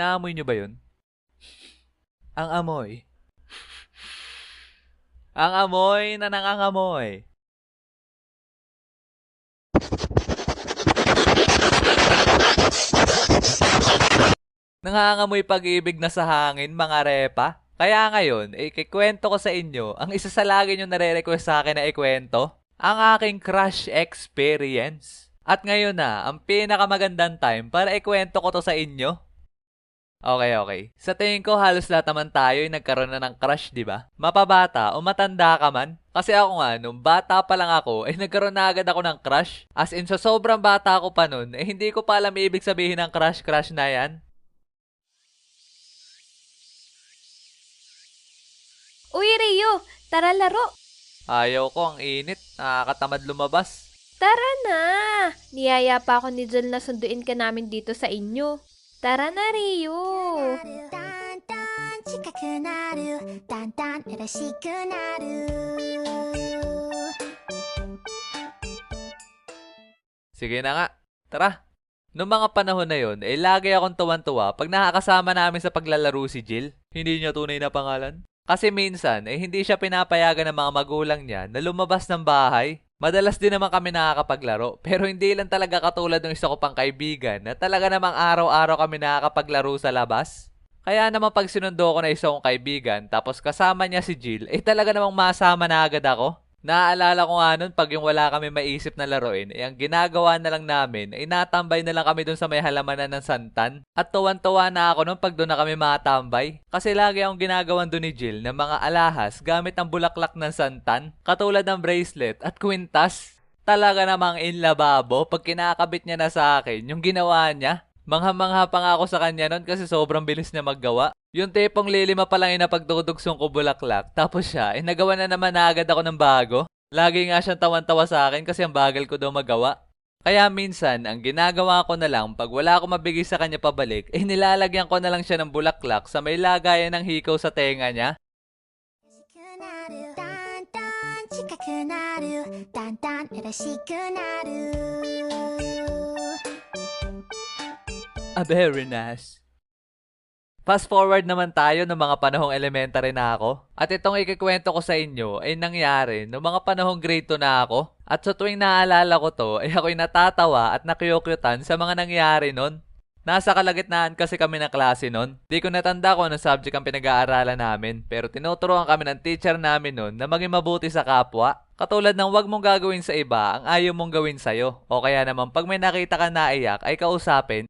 Naamoy nyo ba yun? Ang amoy. Ang amoy na nangangamoy. Nangangamoy pag-ibig na sa hangin, mga repa. Kaya ngayon, ikikwento ko sa inyo ang isa sa lagi nyo nare-request sa akin na ikwento, ang aking crush experience. At ngayon na, ang pinakamagandang time para ikwento ko to sa inyo. Okay. Sa tingin ko, halos lahat naman tayo ay nagkaroon na ng crush, di ba? Mapabata o matanda ka man. Kasi ako nga, nung bata pa lang ako, ay nagkaroon na agad ako ng crush. As in, sa sobrang bata ako pa nun, hindi ko pa alam ibig sabihin ng crush na yan. Uy, Rio! Tara laro! Ayaw ko, ang init. Nakakatamad lumabas. Tara na! Niyaya pa ako ni Jel na sunduin ka namin dito sa inyo. Tara na, Rio! だんだん近くなるだんだん嬉しくなる Sige na nga, tara. Noong mga panahon na yon, lagi akong tuwan-tuwa pag nakakasama namin sa paglalaro si Jill. Hindi niya tunay na pangalan. Kasi minsan, hindi siya pinapayagan ng mga magulang niya na lumabas ng bahay. Madalas din naman kami nakakapaglaro, pero hindi lang talaga katulad ng isa ko pang kaibigan na talaga namang araw-araw kami nakakapaglaro sa labas. Kaya naman pag sinundo ko na isa kong kaibigan tapos kasama niya si Jill, talaga namang masama na agad ako. Naaalala ko nga nun pag yung wala kami maisip na laruin, ang ginagawa na lang namin natambay na lang kami dun sa may halamanan ng santan. At tuwan-tuwa na ako nun pag doon na kami matambay. Kasi lagi akong ginagawan dun ni Jill ng mga alahas gamit ang bulaklak ng santan, katulad ng bracelet at kwintas. Talaga namang inlababo pag kinakabit niya na sa akin yung ginawa niya. Mangha-mangha pa nga ako sa kanya nun kasi sobrang bilis niya maggawa. Yung tipong lilima pa lang napagdudugsong ko bulaklak. Tapos siya, nagawa na naman na agad ako ng bago. Lagi nga siyang tawan-tawa sa akin kasi ang bagal ko daw magawa. Kaya minsan, ang ginagawa ko na lang pag wala akong mabigay sa kanya pabalik, nilalagyan ko na lang siya ng bulaklak sa may lagayan ng hikaw sa tenga niya. だんだん近くなるだんだん嬉しくなる Very nice. Fast forward naman tayo ng mga panahong elementary na ako. At itong ikikwento ko sa inyo ay nangyari noong mga panahong grade 2 na ako. At sa tuwing naaalala ko to, ako'y natatawa at nakyukyutan sa mga nangyari nun. Nasa kalagitnaan kasi kami ng klase nun. Di ko natanda kung anong subject ang pinag-aaralan namin. Pero tinuturuan kami ng teacher namin nun na maging mabuti sa kapwa. Katulad ng wag mong gagawin sa iba ang ayaw mong gawin sa'yo. O kaya naman pag may nakita ka naiyak ay kausapin.